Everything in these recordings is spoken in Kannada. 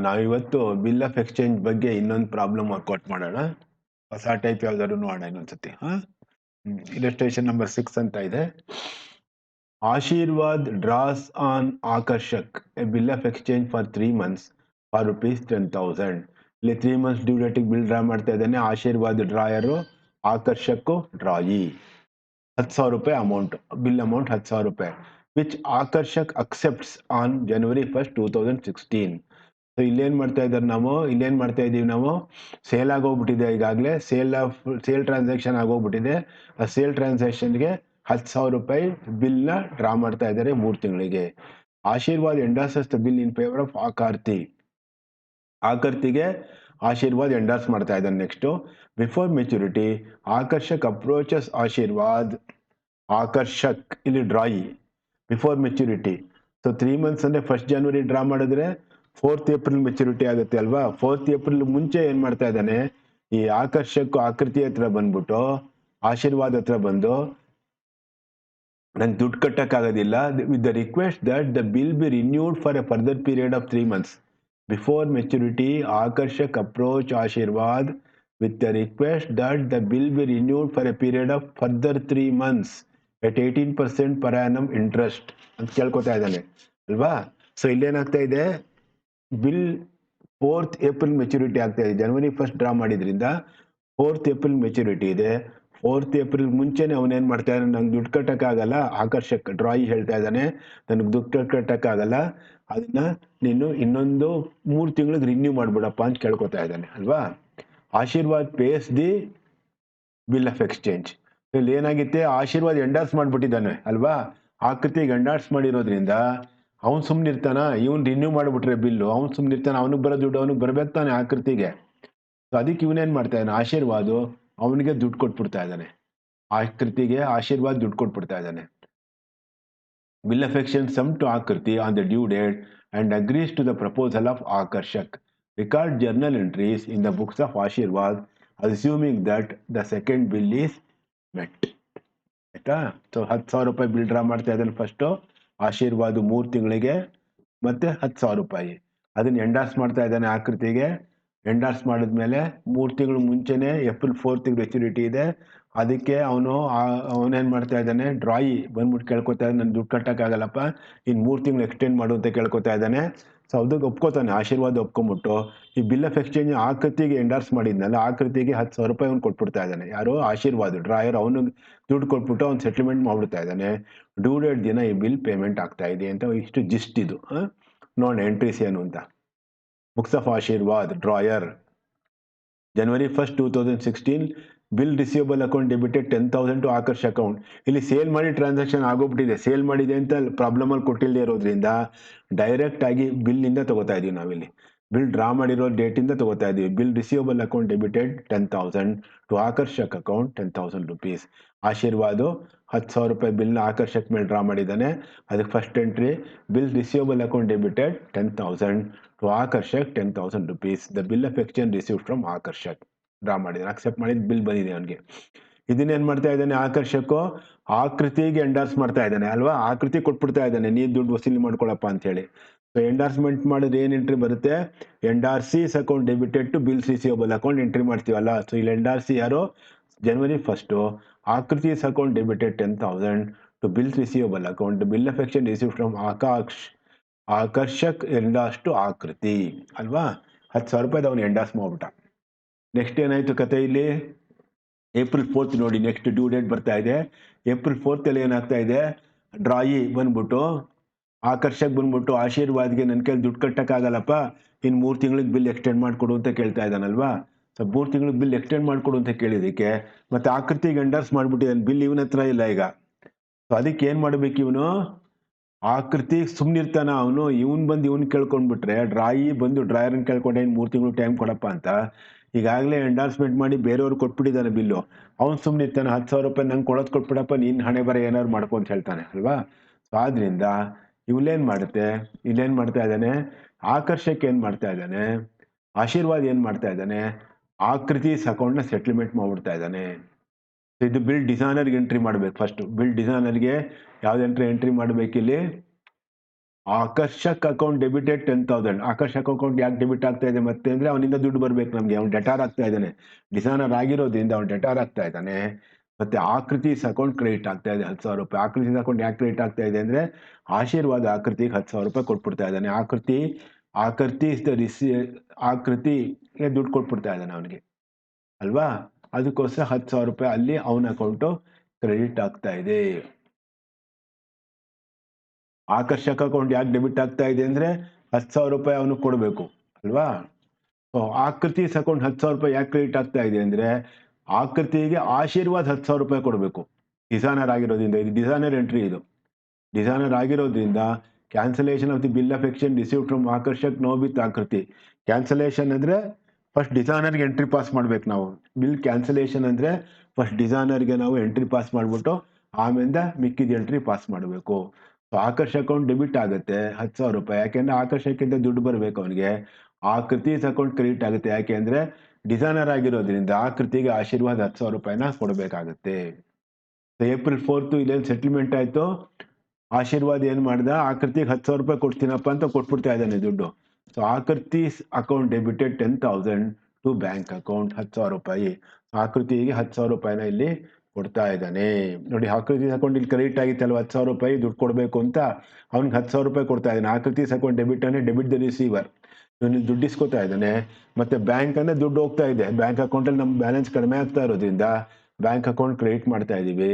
ನಾವಿವತ್ತು ಬಿಲ್ ಆಫ್ ಎಕ್ಸ್ಚೇಂಜ್ ಬಗ್ಗೆ ಇನ್ನೊಂದು ಪ್ರಾಬ್ಲಮ್ ವರ್ಕೌಟ್ ಮಾಡೋಣ. ಹೊಸ ಟೈಪ್ ಯಾವ್ದಾದ್ರು ನೋಡೋಣ ಇನ್ನೊಂದ್ಸತಿ. ಇಲಸ್ಟ್ರೇಷನ್ ನಂಬರ್ 6 ಅಂತ ಇದೆ. Ashirwad draws on Akarshak a bill of exchange for 3 months for ₹10,000. ಇಲ್ಲಿ 3 months ಡ್ಯೂ ಡೇಟಿಗೆ ಬಿಲ್ ಡ್ರಾ ಮಾಡ್ತಾ ಇದ್ದಾನೆ. Ashirwad drawer, Akarshak drawee. ₹10,000 amount, bill amount ₹10,000 which Akarshak accepts on January 1st, 2016. So ಇಲ್ಲೇನ್ ಮಾಡ್ತಾ ಇದ್ದೀವಿ ನಾವು, ಸೇಲ್ ಆಗೋಗ್ಬಿಟ್ಟಿದೆ ಈಗಾಗಲೇ. ಸೇಲ್ ಟ್ರಾನ್ಸಾಕ್ಷನ್ ಆಗೋಗ್ಬಿಟ್ಟಿದೆ. ಆ ಸೇಲ್ ಟ್ರಾನ್ಸಾಕ್ಷನ್ಗೆ ₹10,000 ಬಿಲ್ನ ಡ್ರಾ ಮಾಡ್ತಾ ಇದ್ದಾರೆ 3 ತಿಂಗಳಿಗೆ. Ashirwad endorses the bill in favour of ಆಕರ್ತಿಗೆ ಆಶೀರ್ವಾದ್ ಎಂಡಾರ್ಸ್ ಮಾಡ್ತಾ ಇದ್ದಾನೆ. Next, before maturity Akarshak approaches Akarshak ಇಲ್ಲಿ drawee before maturity. So 3 months ಅಂದರೆ 1st January ಡ್ರಾ ಮಾಡಿದ್ರೆ 4th April ಮೆಚುರಿಟಿ ಆಗುತ್ತೆ ಅಲ್ವಾ. 4th April ಮುಂಚೆ ಏನ್ ಮಾಡ್ತಾ ಇದ್ದಾನೆ, ಈ ಆಕೃತಿ ಹತ್ರ ಬಂದ್ಬಿಟ್ಟು ಆಶೀರ್ವಾದ್ ಹತ್ರ ಬಂದು, ನಂಗೆ ದುಡ್ಡು ಕಟ್ಟಕ್ಕಾಗೋದಿಲ್ಲ, with the request that the bill be renewed for a further period of 3 months. Before maturity Akarshak approach Ashirwad with the request that the bill be renewed for a period of further 3 months at 18% per annum interest ಅಂತ ಕೇಳ್ಕೊತಾ ಇದ್ದಾನೆ ಅಲ್ವಾ. ಸೊ ಇಲ್ಲೇನಾಗ್ತಾ ಇದೆ, ಬಿಲ್ 4th April ಮೆಚುರಿಟಿ ಆಗ್ತಾ ಇದೆ. January 1st ಡ್ರಾ ಮಾಡಿದ್ರಿಂದ 4th April ಮೆಚುರಿಟಿ ಇದೆ. 4th April ಮುಂಚೆನೆ ಅವನೇನ್ ಮಾಡ್ತಾ ಇದ್ದಾನೆ, ನಂಗೆ ದುಡ್ಡು ಕಟ್ಟಕ್ಕಾಗಲ್ಲ, ಆಕರ್ಷಕ್ ಡ್ರಾಯಿ ಹೇಳ್ತಾ ಇದ್ದಾನೆ, ನನಗೆ ದುಡ್ಡು ಕಟ್ಟಕ್ಕಾಗಲ್ಲ, ಅದನ್ನ ನೀನು ಇನ್ನೊಂದು 3 ತಿಂಗಳಿಗೆ ರಿನ್ಯೂ ಮಾಡ್ಬಿಡಪ್ಪ ಅಂತ ಕೇಳ್ಕೊತಾ ಇದ್ದಾನೆ ಅಲ್ವಾ. Ashirwad pays the bill of exchange. ಇಲ್ಲಿ ಏನಾಗಿತ್ತೆ, ಆಶೀರ್ವಾದ್ ಎಂಡಾರ್ಸ್ ಮಾಡ್ಬಿಟ್ಟಿದ್ದಾನೆ ಅಲ್ವಾ. ಆಕೃತಿಗೆ ಎಂಡಾರ್ಸ್ ಮಾಡಿರೋದ್ರಿಂದ ಅವ್ನು ಸುಮ್ಮನಿರ್ತಾನ, ಇವನ್ ರಿನ್ಯೂ ಮಾಡಿಬಿಟ್ರೆ ಬಿಲ್ಲು, ಅವ್ನು ಸುಮ್ಮನಿರ್ತಾನೆ, ಅವನಿಗೆ ಬರೋ ದುಡ್ಡು ಅವನಿಗೆ ಬರಬೇಕು ತಾನೆ ಆಕೃತಿಗೆ. ಸೊ ಅದಕ್ಕೆ ಇವನೇನ್ ಮಾಡ್ತಾ ಇದ್ದಾನೆ, ಆಶೀರ್ವಾದು ಅವನಿಗೆ ದುಡ್ಡು ಕೊಟ್ಬಿಡ್ತಾ ಇದ್ದಾನೆ, ಆಕೃತಿಗೆ ಆಶೀರ್ವಾದ್ ದುಡ್ಡು ಕೊಟ್ಬಿಡ್ತಾ ಇದ್ದಾನೆ. Bill of exchange sum to Akriti on the due date and agrees to the proposal of Akarshak. Record journal entries in the books of Ashirwad assuming that the second bill is met. ಆಯ್ತಾ. ಸೊ ₹10,000 ಬಿಲ್ ಡ್ರಾ ಮಾಡ್ತಾ ಇದ್ದಾನೆ ಫಸ್ಟು ಆಶೀರ್ವಾದ್ 3 ತಿಂಗಳಿಗೆ, ಮತ್ತೆ ₹10,000 ಅದನ್ನ ಎಂಡಾರ್ಸ್ ಮಾಡ್ತಾ ಇದ್ದಾನೆ ಆಕೃತಿಗೆ. ಎಂಡಾರ್ಸ್ ಮಾಡಿದ್ಮೇಲೆ 3 ತಿಂಗಳು ಮುಂಚೆನೆ April 4th ಮೆಚುರಿಟಿ ಇದೆ. ಅದಕ್ಕೆ ಅವನೇನ್ ಮಾಡ್ತಾ ಇದ್ದಾನೆ, ಡ್ರಾಯಿ ಬಂದ್ಬಿಟ್ಟು ಕೇಳ್ಕೊತಾ ಇದ್ದಾನೆ, ನನ್ನ ದುಡ್ಡು ಕಟ್ಟಕ್ಕಾಗಲ್ಲಪ್ಪ, ಇನ್ನು 3 ತಿಂಗಳು ಎಕ್ಸ್ಟೆಂಡ್ ಮಾಡು ಅಂತ ಕೇಳ್ಕೊತಾ ಇದ್ದಾನೆ. ಸೊ ಅದಕ್ಕೆ ಒಪ್ಕೋತಾನೆ ಆಶೀರ್ವಾದ. ಒಪ್ಕೊಂಬಿಟ್ಟು ಈ ಬಿಲ್ ಆಫ್ ಎಕ್ಸ್ಚೇಂಜ್ ಆಕೃತಿಗೆ ಎಂಡಾರ್ಸ್ ಮಾಡಿದ್ನಲ್ಲ, ಆಕೃತಿಗೆ ₹10,000 ಅವ್ನು ಕೊಟ್ಬಿಡ್ತಾ ಇದ್ದಾನೆ. ಯಾರು, ಆಶೀರ್ವಾದ್ ಡ್ರಾಯರ್. ಅವನು ದುಡ್ಡು ಕೊಟ್ಬಿಟ್ಟು ಅವ್ನು ಸೆಟ್ಲ್ಮೆಂಟ್ ಮಾಡ್ಬಿಡ್ತಾ ಇದ್ದಾನೆ. ಡ್ಯೂ ಡೇಟ್ ದಿನ ಈ ಬಿಲ್ ಪೇಮೆಂಟ್ ಆಗ್ತಾ ಇದೆ ಅಂತ. ಇಷ್ಟು ಜಿಸ್ಟ್ ಇದು. ನೋಡೋಣ ಎಂಟ್ರೀಸ್ ಏನು ಅಂತ. Books of Ashirwad drawer January 1st, 2016 bill receivable account debited 10,000 to Aakarsh account. ಇಲ್ಲಿ ಸೇಲ್ ಮಾಡಿ ಟ್ರಾನ್ಸಾಕ್ಷನ್ ಆಗೋಗ್ಬಿಟ್ಟಿದೆ. ಸೇಲ್ ಮಾಡಿದೆ ಅಂತ ಪ್ರಾಬ್ಲಮ್ ಅಲ್ಲಿ ಕೊಟ್ಟಿಲ್ಲದೆ ಇರೋದ್ರಿಂದ ಡೈರೆಕ್ಟ್ ಆಗಿ ಬಿಲ್ ಇಂದ ತಗೋತಾ ಇದೀವಿ ನಾವಿಲ್ಲಿ. ಬಿಲ್ ಡ್ರಾ ಮಾಡಿರೋ ಡೇಟ್ ಇಂದ ತಗೋತಾ ಇದೀವಿ. Bill receivable account debited 10,000 to Akarshak account ₹10,000. Ashirwad ₹10,000 bill Akarshak ಮೇಲೆ ಡ್ರಾ ಮಾಡಿದ್ದಾನೆ. ಅದಕ್ಕೆ first entry, bill receivable account debited 10,000 to Akarshak ₹10,000. The bill of exchange received from Akarshak. Draw ಮಾಡಿದ್ದಾನೆ, ಅಕ್ಸೆಪ್ಟ್ ಮಾಡಿದ ಬಿಲ್ ಬಂದಿದೆ ಅವನಿಗೆ. ಇದನ್ನೇನ್ ಮಾಡ್ತಾ ಇದ್ದಾನೆ ಆಕರ್ಷಕ್, ಆಕೃತಿಗೆ ಎಂಡಾರ್ಸ್ ಮಾಡ್ತಾ ಇದ್ದಾನೆ ಅಲ್ವಾ. ಆಕೃತಿ ಕೊಟ್ಬಿಡ್ತಾ ಇದ್ದಾನೆ, ನೀ ದುಡ್ಡು ವಸೂಲಿ ಮಾಡ್ಕೊಳಪ್ಪ ಅಂತ ಹೇಳಿ. ಸೊ ಎಂಡಾರ್ಸ್ಮೆಂಟ್ ಮಾಡಿದ್ರೆ ಏನ್ ಎಂಟ್ರಿ ಬರುತ್ತೆ, endorsee's account debited to bills receivable account entry ಮಾಡ್ತೀವಲ್ಲ. ಸೊ ಇಲ್ಲಿ ಎಂಡಾರ್ಸಿ ಯಾರು, January 1st, Akriti's account debited 10,000 to bills receivable account. Bill of exchange received from Akarshak endorse to Akriti ಅಲ್ವಾ. ₹10,000 ಅವನು ಎಂಡಾರ್ಸ್ ಮಾಡ್ಬಿಟ್ಟ. ನೆಕ್ಸ್ಟ್ ಏನಾಯ್ತು ಕತೆ ಇಲ್ಲಿ, April 4th ನೋಡಿ, ನೆಕ್ಸ್ಟ್ ಡ್ಯೂ ಡೇಟ್ ಬರ್ತಾ ಇದೆ. April 4th ಅಲ್ಲಿ ಏನಾಗ್ತಾ ಇದೆ, ಡ್ರಾಯಿ ಬಂದ್ಬಿಟ್ಟು ಆಕರ್ಷಕ್ ಬಂದ್ಬಿಟ್ಟು ಆಶೀರ್ವಾದ್ಗೆ ನನ್ನ ಕೈಲಿ ದುಡ್ಡು ಕಟ್ಟಕ್ಕಾಗಲ್ಲಪ್ಪ, ಇನ್ನು 3 ತಿಂಗಳಿಗೆ ಬಿಲ್ ಎಕ್ಸ್ಟೆಂಡ್ ಮಾಡಿಕೊಡು ಅಂತ ಕೇಳ್ತಾ ಇದ್ದಾನಲ್ವಾ. ಸೊ 3 ತಿಂಗಳಿಗೆ ಬಿಲ್ ಎಕ್ಸ್ಟೆಂಡ್ ಮಾಡಿಕೊಡು ಅಂತ ಕೇಳಿದಕ್ಕೆ ಮತ್ತೆ ಆಕೃತಿಗೆ ಎಂಡರ್ಸ್ ಮಾಡ್ಬಿಟ್ಟಿದ್ದಾನೆ, ಬಿಲ್ ಇವನ ಹತ್ರ ಇಲ್ಲ ಈಗ. ಸೊ ಅದಕ್ಕೆ ಏನ್ ಮಾಡ್ಬೇಕು ಇವನು, ಆಕೃತಿ ಸುಮ್ನಿರ್ತಾನ ಅವನು. ಇವನ್ ಬಂದು ಇವನ್ ಕೇಳ್ಕೊಂಡ್ಬಿಟ್ರೆ, ಡ್ರಾಯಿ ಬಂದು ಡ್ರಾಯರ್ನ ಕೇಳ್ಕೊಂಡೆ 3 ತಿಂಗಳು ಟೈಮ್ ಕೊಡಪ್ಪ ಅಂತ. ಈಗಾಗಲೇ ಎಂಡಾರ್ಸ್ಮೆಂಟ್ ಮಾಡಿ ಬೇರೆಯವ್ರು ಕೊಟ್ಬಿಟ್ಟಿದ್ದಾನೆ ಬಿಲ್ಲು. ಅವ್ನು ಸುಮ್ನಿರ್ತಾನೆ, ₹10,000 ನಂಗೆ ಕೊಡೋದು ಕೊಟ್ಬಿಡಪ್ಪ, ನೀನ್ ಹಣೆ ಬರ ಏನಾದ್ರು ಮಾಡ್ಕೊ ಅಂತ ಹೇಳ್ತಾನೆ ಅಲ್ವಾ. ಸೊ ಆದ್ರಿಂದ ಇಲ್ಲೇನ್ ಮಾಡ್ತಾ ಇದ್ದಾನೆ, ಆಕರ್ಷಕ್ ಏನ್ ಮಾಡ್ತಾ ಇದ್ದಾನೆ, ಆಶೀರ್ವಾದ್ ಏನ್ ಮಾಡ್ತಾ ಇದ್ದಾನೆ, ಆಕೃತಿ ಅಕೌಂಟ್ನ ಸೆಟ್ಲ್ಮೆಂಟ್ ಮಾಡ್ಬಿಡ್ತಾ ಇದ್ದಾನೆ. ಇದು ಬಿಲ್ ಡಿಸೈನರ್ಗೆ ಎಂಟ್ರಿ ಮಾಡ್ಬೇಕು. ಫಸ್ಟ್ ಬಿಲ್ ಡಿಸೈನರ್ಗೆ ಯಾವ್ದು ಎಂಟ್ರಿ ಮಾಡಬೇಕಿಲ್ಲಿ, ಆಕರ್ಷಕ್ ಅಕೌಂಟ್ ಡೆಬಿಟೆಡ್ 10,000. ಆಕರ್ಷಕ್ ಅಕೌಂಟ್ ಯಾಕೆ ಡೆಬಿಟ್ ಆಗ್ತಾ ಇದೆ ಮತ್ತೆ ಅಂದ್ರೆ ಅವನಿಂದ ದುಡ್ಡು ಬರ್ಬೇಕು ನಮ್ಗೆ, ಅವ್ನು ಡೆಟಾರ್ ಆಗ್ತಾ ಇದ್ದಾನೆ, ಡಿಸೈನರ್ ಆಗಿರೋದ್ರಿಂದ ಅವ್ನು ಡೆಟಾರ್ ಆಗ್ತಾ ಇದ್ದಾನೆ. ಮತ್ತೆ ಆಕೃತಿಸ್ ಅಕೌಂಟ್ ಕ್ರೆಡಿಟ್ ಆಗ್ತಾ ಇದೆ 10,000 ರೂಪಾಯಿ. ಆಕೃತಿ ಅಕೌಂಟ್ ಯಾಕೆ ಕ್ರೆಡಿಟ್ ಆಗ್ತಾ ಇದೆ ಅಂದ್ರೆ ಆಶೀರ್ವಾದ ಆಕೃತಿಗೆ 10,000 ರೂಪಾಯಿ ಕೊಟ್ಬಿಡ್ತಾ ಇದ್ದಾನೆ. ಆಕೃತಿ ಆಕೃತಿಗೆ ದುಡ್ಡು ಕೊಟ್ಬಿಡ್ತಾ ಇದ್ದಾನೆ ಅವನಿಗೆ ಅಲ್ವಾ, ಅದಕ್ಕೋಸ್ಕರ 10,000 ರೂಪಾಯಿ ಅಲ್ಲಿ ಅವನ ಅಕೌಂಟು ಕ್ರೆಡಿಟ್ ಆಗ್ತಾ ಇದೆ. ಆಕರ್ಷಕ ಅಕೌಂಟ್ ಯಾಕೆ ಡೆಬಿಟ್ ಆಗ್ತಾ ಇದೆ ಅಂದ್ರೆ 10,000 ರೂಪಾಯಿ ಅವನು ಕೊಡಬೇಕು ಅಲ್ವಾ. ಆಕೃತಿ ಅಕೌಂಟ್ 10,000 ರೂಪಾಯಿ ಯಾಕೆ ಕ್ರೆಡಿಟ್ ಆಗ್ತಾ ಇದೆ ಅಂದ್ರೆ ಆಕೃತಿಗೆ ಆಶೀರ್ವಾದ 10,000 ರೂಪಾಯಿ ಕೊಡಬೇಕು ಡಿಸೈನರ್ ಆಗಿರೋದ್ರಿಂದ. ಇದು ಡಿಸೈನರ್ ಎಂಟ್ರಿ, ಇದು ಡಿಸೈನರ್ ಆಗಿರೋದ್ರಿಂದ cancellation of the bill of exchange received from Akarshak no with Akriti. Cancellation ಅಂದ್ರೆ ಫಸ್ಟ್ ಡಿಸೈನರ್ಗೆ ಎಂಟ್ರಿ ಪಾಸ್ ಮಾಡ್ಬೇಕು ನಾವು. ಬಿಲ್ ಕ್ಯಾನ್ಸಲೇಷನ್ ಅಂದ್ರೆ ಫಸ್ಟ್ ಡಿಸೈನರ್ಗೆ ನಾವು ಎಂಟ್ರಿ ಪಾಸ್ ಮಾಡ್ಬಿಟ್ಟು ಆಮೇಲೆ ಮಿಕ್ಕಿದ ಎಂಟ್ರಿ ಪಾಸ್ ಮಾಡಬೇಕು. ಆಕರ್ಷ ಅಕೌಂಟ್ ಡೆಬಿಟ್ ಆಗುತ್ತೆ 10,000 ರೂಪಾಯಿ, ಯಾಕೆಂದ್ರೆ ಆಕರ್ಷಕ್ಕಿಂತ ದುಡ್ಡು ಬರಬೇಕು ಅವನಿಗೆ. ಆಕೃತಿ ಅಕೌಂಟ್ ಕ್ರೆಡಿಟ್ ಆಗುತ್ತೆ ಯಾಕೆಂದ್ರೆ ಡಿಸೈನರ್ ಆಗಿರೋದ್ರಿಂದ ಆಕೃತಿಗೆ ಆಶೀರ್ವಾದ 10,000 ರೂಪಾಯಿನ ಕೊಡಬೇಕಾಗುತ್ತೆ. ಏಪ್ರಿಲ್ 4 ಇಲ್ಲೇನು ಸೆಟಲ್ಮೆಂಟ್ ಆಯ್ತು, ಆಶೀರ್ವಾದ ಏನ್ ಮಾಡ್ದ, ಆಕೃತಿಗೆ 10,000 ರೂಪಾಯಿ ಕೊಡ್ತೀನಪ್ಪ ಅಂತ ಕೊಟ್ಬಿಡ್ತಾ ಇದ್ದಾನೆ ದುಡ್ಡು. So Akriti account debited 10,000 to bank account 10,000 ರೂಪಾಯಿ. ಆಕೃತಿಗೆ 10,000 ರೂಪಾಯಿನ ಇಲ್ಲಿ ಕೊಡ್ತಾ ಇದ್ದಾನೆ ನೋಡಿ. ಆಕೃತಿ ಅಕೌಂಟ್ ಇಲ್ಲಿ ಕ್ರೆಡಿಟ್ ಆಗಿತ್ತಲ್ವ 10,000 ರೂಪಾಯಿ ದುಡ್ಡು ಕೊಡಬೇಕು ಅಂತ, ಅವ್ನಿಗೆ 10,000 ರೂಪಾಯಿ ಕೊಡ್ತಾ ಇದ್ದಾನೆ. ಆಕೃತಿ ಅಕೌಂಟ್ ಡೆಬಿಟ್ ಅಂದ್ರೆ ಡೆಬಿಟ್ ದ ರಿಸೀವರ್, ಇವನು ದುಡ್ಡು ಇಸ್ಕೊತಾ ಇದ್ದಾನೆ. ಮತ್ತೆ ಬ್ಯಾಂಕ್ ಅಂದ್ರೆ ದುಡ್ಡು ಹೋಗ್ತಾ ಇದೆ, ಬ್ಯಾಂಕ್ ಅಕೌಂಟಲ್ಲಿ ನಮ್ಮ ಬ್ಯಾಲೆನ್ಸ್ ಕಡಿಮೆ ಆಗ್ತಾ ಇರೋದ್ರಿಂದ ಬ್ಯಾಂಕ್ ಅಕೌಂಟ್ ಕ್ರೆಡಿಟ್ ಮಾಡ್ತಾ ಇದೀವಿ.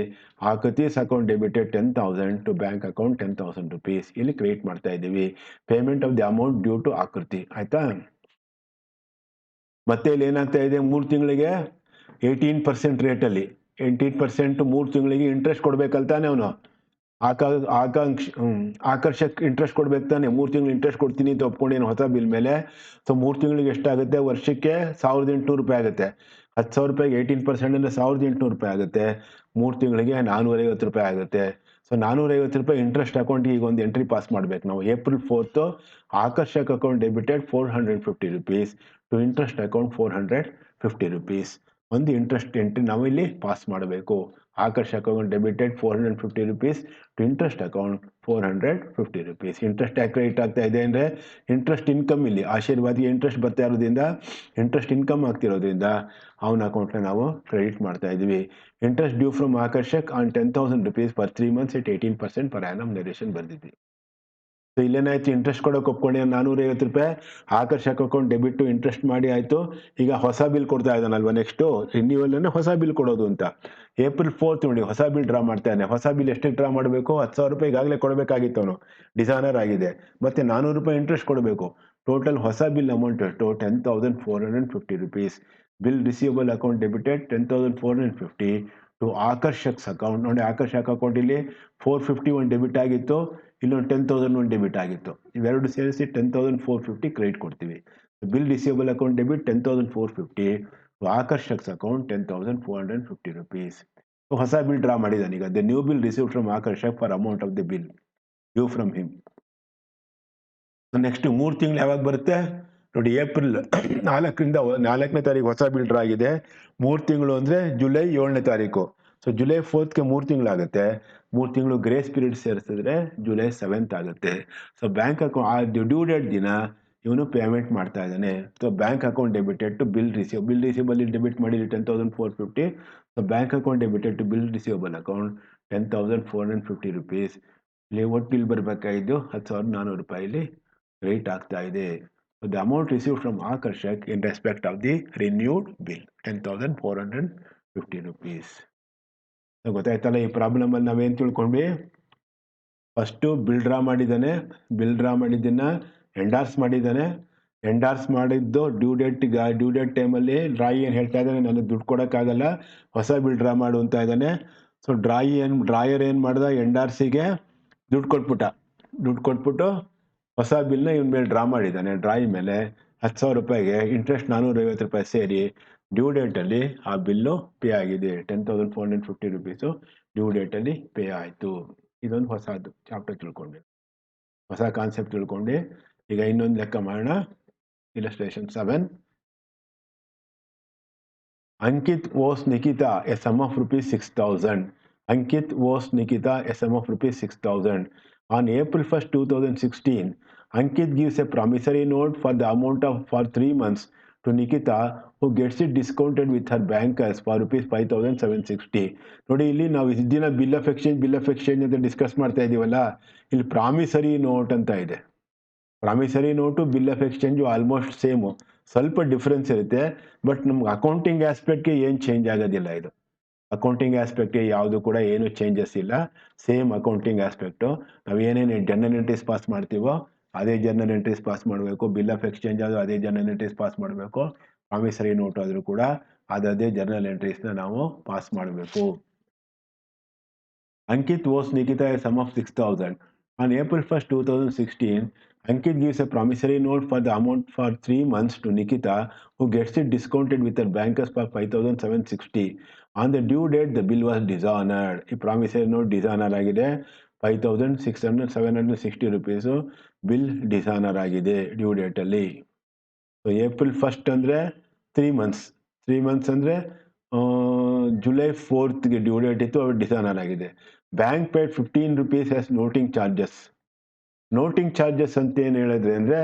Akriti account debited 10,000 to bank account 10,000 rupees ಇಲ್ಲಿ ಕ್ರಿಯೇಟ್ ಮಾಡ್ತಾ ಇದ್ದೀವಿ. Payment of the amount due to Akriti, ಆಯ್ತಾ. ಮತ್ತೆ ಇಲ್ಲಿ ಏನಾಗ್ತಾ ಇದೆ, 3 ತಿಂಗಳಿಗೆ 18% ರೇಟಲ್ಲಿ 18% 3 ತಿಂಗಳಿಗೆ ಇಂಟ್ರೆಸ್ಟ್ ಕೊಡ್ಬೇಕಲ್ತಾನೆ ಅವನು. ಆಕರ್ಷಕ್ ಇಂಟ್ರೆಸ್ಟ್ ಕೊಡ್ಬೇಕು ತಾನೆ, 3 ತಿಂಗಳು ಇಂಟ್ರೆಸ್ಟ್ ಕೊಡ್ತೀನಿ ಅಂತ ಒಪ್ಕೊಂಡೇನು ಹೊಸ ಬಿಲ್ ಮೇಲೆ. ಸೊ 3 ತಿಂಗಳಿಗೆ ಎಷ್ಟಾಗುತ್ತೆ, ವರ್ಷಕ್ಕೆ 1,800 ರೂಪಾಯಿ ಆಗುತ್ತೆ. 10,000 ರೂಪಾಯಿಗೆ 18% ಅಂದ್ರೆ 1,800 ರೂಪಾಯಿ ಆಗುತ್ತೆ. 3 ತಿಂಗಳಿಗೆ 450 ರೂಪಾಯಿ ಆಗುತ್ತೆ. ಸೊ 450 ರೂಪಾಯಿ ಇಂಟ್ರೆಸ್ಟ್ ಅಕೌಂಟ್ಗೆ ಈಗ ಒಂದು ಎಂಟ್ರಿ ಪಾಸ್ ಮಾಡ್ಬೇಕು ನಾವು. April 4 Akarshak account debited 450 rupees to interest account 450 rupees. ಒಂದು ಇಂಟ್ರೆಸ್ಟ್ ಎಂಟ್ರಿ ನಾವು ಇಲ್ಲಿ ಪಾಸ್ ಮಾಡಬೇಕು. Akarshak account debited 450 rupees to interest account 450 rupees. Interest ಯಾಕೆ ಕ್ರೆಡಿಟ್ ಆಗ್ತಾ ಇದೆ ಅಂದರೆ ಇಂಟ್ರೆಸ್ಟ್ ಇನ್ಕಮ್ ಇಲ್ಲಿ ಆಶೀರ್ವಾದಿಗೆ ಇಂಟ್ರೆಸ್ಟ್ ಬರ್ತಾ ಇರೋದ್ರಿಂದ, ಇಂಟ್ರೆಸ್ಟ್ ಇನ್ಕಮ್ ಆಗ್ತಿರೋದ್ರಿಂದ ಅವನ ಅಕೌಂಟ್ನ ನಾವು ಕ್ರೆಡಿಟ್ ಮಾಡ್ತಾ ಇದ್ದೀವಿ. Interest due from Akarshak on 10,000 rupees for 3 months at 18% per annum narration ಬರ್ದಿದ್ವಿ. ಸೊ ಇಲ್ಲೇನಾಯ್ತು, ಇಂಟ್ರೆಸ್ಟ್ ಕೊಡೋಕೆ ಒಪ್ಕೊಂಡು 450 ರೂಪಾಯಿ Akarshak account debit to interest ಮಾಡಿ ಆಯಿತು. ಈಗ ಹೊಸ ಬಿಲ್ ಕೊಡ್ತಾ ಇದ್ದಾನಲ್ವ, ನೆಕ್ಸ್ಟು ರಿನ್ಯೂವಲ್ ಹೊಸ ಬಿಲ್ ಕೊಡೋದು ಅಂತ. ಏಪ್ರಿಲ್ 4 ನೋಡಿ ಹೊಸ ಬಿಲ್ ಡ್ರಾ ಮಾಡ್ತಾ ಇದ್ದಾನೆ. ಹೊಸ ಬಿಲ್ ಎಷ್ಟಕ್ಕೆ ಡ್ರಾ ಮಾಡಬೇಕು, 10,000 ರೂಪಾಯಿ ಈಗಾಗಲೇ ಕೊಡಬೇಕಾಗಿತ್ತು ಅವನು, ಡಿಸೈನರ್ ಆಗಿದೆ. ಮತ್ತೆ 400 ರೂಪಾಯಿ ಇಂಟ್ರೆಸ್ಟ್ ಕೊಡಬೇಕು. ಟೋಟಲ್ ಹೊಸ ಬಿಲ್ ಅಮೌಂಟ್ ಎಷ್ಟು, 10,450 rupees. Bill receivable account debited 10,450 to Akarshak's account. ನೋಡಿ ಆಕರ್ಷಕ್ ಅಕೌಂಟ್ ಇಲ್ಲಿ 450 ಒಂದು ಡೆಬಿಟ್ ಆಗಿತ್ತು, ಇಲ್ಲೊಂದು 10,000 ಒಂದು ಡೆಬಿಟ್ ಆಗಿತ್ತು. ಇವೆರಡು ಸೇರಿಸಿ 10,450 ಕ್ರೆಡಿಟ್ ಕೊಡ್ತೀವಿ. Bill receivable account debit 10,450 to Akarshak's account 10,450 rupees. ಹೊಸ ಬಿಲ್ ಡ್ರಾ ಮಾಡಿದ್ದಾನೆ ಈಗ. The new bill receive from Akarshak for amount of the bill due from him. Next 3 ತಿಂಗಳು ಯಾವಾಗ ಬರುತ್ತೆ ನೋಡಿ, ಏಪ್ರಿಲ್ 4ನೇ ತಾರೀಕು ಹೊಸ ಬಿಲ್ ಡ್ರಾ ಆಗಿದೆ. 3 ತಿಂಗಳು ಅಂದರೆ ಜುಲೈ 7ನೇ ತಾರೀಕು. So July 4ಗೆ 3 ತಿಂಗಳಾಗುತ್ತೆ. 3 ತಿಂಗಳು ಗ್ರೇಸ್ ಪೀರಿಯಡ್ ಸೇರಿಸಿದ್ರೆ ಜುಲೈ 7th ಆಗುತ್ತೆ. ಸೊ ಬ್ಯಾಂಕ್ ಅಕೌಂಟ್ ಆ ಡ್ಯೂ ಡೇಟ್ ದಿನ ಇವನು ಪೇಮೆಂಟ್ ಮಾಡ್ತಾ ಇದ್ದಾನೆ. So bank account debited to bill receivable debit ಮಾಡಿ 10,450. So bank account debited to bill receivable account 10,450 rupees. ಇಲ್ಲಿ ಒಟ್ಟು ಬಿಲ್ ಬರಬೇಕಾಗಿದ್ದು 10,400 ರೂಪಾಯಿಲಿ ಕ್ರೆಡಿಟ್ ಆಗ್ತಾ ಇದೆ. The amount received from Akarshak in respect of the renewed bill 10,450 rupees. ಗೊತ್ತಾಯ್ತಲ್ಲ ಈ ಪ್ರಾಬ್ಲಮ್ ಅಲ್ಲಿ ನಾವೇನು ತಿಳ್ಕೊಂಡ್ವಿ. ಫಸ್ಟು ಬಿಲ್ ಡ್ರಾ ಮಾಡಿದ್ದಾನೆ, ಬಿಲ್ ಡ್ರಾ ಮಾಡಿದ್ದನ್ನ ಎಂಡಾರ್ಸ್ ಮಾಡಿದ್ದಾನೆ. ಎಂಡಾರ್ಸ್ ಮಾಡಿದ್ದು ಡ್ಯೂ ಡೇಟ್ ಟೈಮಲ್ಲಿ ಡ್ರಾಯಿ ಏನು ಹೇಳ್ತಾ ಇದ್ದಾನೆ, ನನಗೆ ದುಡ್ಡು ಕೊಡೋಕ್ಕಾಗಲ್ಲ, ಹೊಸ ಬಿಲ್ ಡ್ರಾ ಮಾಡು ಅಂತ ಇದ್ದಾನೆ. ಸೊ ಡ್ರಾಯರ್ ಏನು ಮಾಡ್ದ, ಎಂಡಾರ್ಸಿಗೆ ದುಡ್ಡು ಕೊಟ್ಬಿಟ್ಟು ಹೊಸ ಬಿಲ್ನ ಇವನ ಮೇಲೆ ಡ್ರಾ ಮಾಡಿದ್ದಾನೆ. ಡ್ರಾಯಿ ಮೇಲೆ 10,000 ರೂಪಾಯಿಗೆ ಇಂಟ್ರೆಸ್ಟ್ 450 ರೂಪಾಯಿ ಸೇರಿ ಡ್ಯೂ ಡೇಟಲ್ಲಿ ಆ ಬಿಲ್ಲು ಪೇ ಆಗಿದೆ. 10,450 ರುಪೀಸು ಡ್ಯೂ ಡೇಟಲ್ಲಿ ಪೇ ಆಯಿತು. ಇದೊಂದು ಹೊಸದು ಚಾಪ್ಟರ್ ತಿಳ್ಕೊಂಡೆ, ಹೊಸ ಕಾನ್ಸೆಪ್ಟ್ ತಿಳ್ಕೊಂಡು. ಈಗ ಇನ್ನೊಂದು ಲೆಕ್ಕ ಮಾಡೋಣ. Illustration 7. Ankit owes Nikita a sum of rupees 6,000. Ankit owes Nikita a sum of rupees 6,000. On April 1st, 2016, Ankit gives a promissory note for the amount of for 3 months to Nikita, who gets it discounted with her bankers for rupees 5,760. ನೋಡಿ ಇಲ್ಲಿ ನಾವು ಇಷ್ಟು ದಿನ ಬಿಲ್ ಆಫ್ ಎಕ್ಸ್ಚೇಂಜ್ ಅಂತ ಡಿಸ್ಕಸ್ ಮಾಡ್ತಾ ಇದೀವಲ್ಲ, ಇಲ್ಲಿ ಪ್ರಾಮಿಸರಿ ನೋಟ್ ಅಂತ ಇದೆ. Promissory note bill of exchange almost same, ಸ್ವಲ್ಪ ಡಿಫ್ರೆನ್ಸ್ ಇರುತ್ತೆ. ಬಟ್ ನಮ್ಗೆ ಅಕೌಂಟಿಂಗ್ ಆಸ್ಪೆಕ್ಟ್ಗೆ ಏನು ಚೇಂಜ್ ಆಗೋದಿಲ್ಲ. ಇದು ಅಕೌಂಟಿಂಗ್ ಆಸ್ಪೆಕ್ಟ್ಗೆ ಯಾವುದು ಕೂಡ ಏನು ಚೇಂಜಸ್ ಇಲ್ಲ, ಸೇಮ್ ಅಕೌಂಟಿಂಗ್ ಆಸ್ಪೆಕ್ಟು. ನಾವು ಏನೇನು ಜರ್ನಲ್ ಎಂಟ್ರೀಸ್ ಪಾಸ್ ಮಾಡ್ತೀವೋ ಅದೇ ಜರ್ನಲ್ ಎಂಟ್ರೀಸ್ ಪಾಸ್ ಮಾಡಬೇಕು. ಬಿಲ್ ಆಫ್ ಎಕ್ಸ್ಚೇಂಜ್ ಆದರೂ ಅದೇ ಜರ್ನಲ್ ಎಂಟ್ರೀಸ್ ಪಾಸ್ ಮಾಡಬೇಕು. ಪ್ರಾಮಿಸರಿ ನೋಟ್ ಆದರೂ ಕೂಡ ಅದೇ ಜರ್ನಲ್ ಎಂಟ್ರೀಸ್ನ ನಾವು ಪಾಸ್ ಮಾಡಬೇಕು. Ankit owes Nikita a sum of 6,000. On April 1st, 2016, Ankit gives a promissory note for the amount for 3 months to Nikita, who gets it discounted with her bankers for 5,760. On the due date, the bill was dishonored. ಈ ಪ್ರಾಮಿಸರಿ ನೋಟ್ ಡಿಸಾನರ್ ಆಗಿದೆ. 5,760 rupees ಬಿಲ್ ಡಿಸಾನರ್ ಆಗಿದೆ ಡ್ಯೂ ಡೇಟಲ್ಲಿ. ಸೊ ಏಪ್ರಿಲ್ 1st ಅಂದರೆ 3 months, 3 months ಅಂದರೆ ಜುಲೈ 4th ಡ್ಯೂ ಡೇಟ್ ಇತ್ತು, ಅವ್ರು ಡಿಸಾನರ್ ಆಗಿದೆ. Bank paid 15 rupees as noting charges. Noting charges ಅಂತ ಏನು ಹೇಳಿದ್ರೆ ಅಂದರೆ,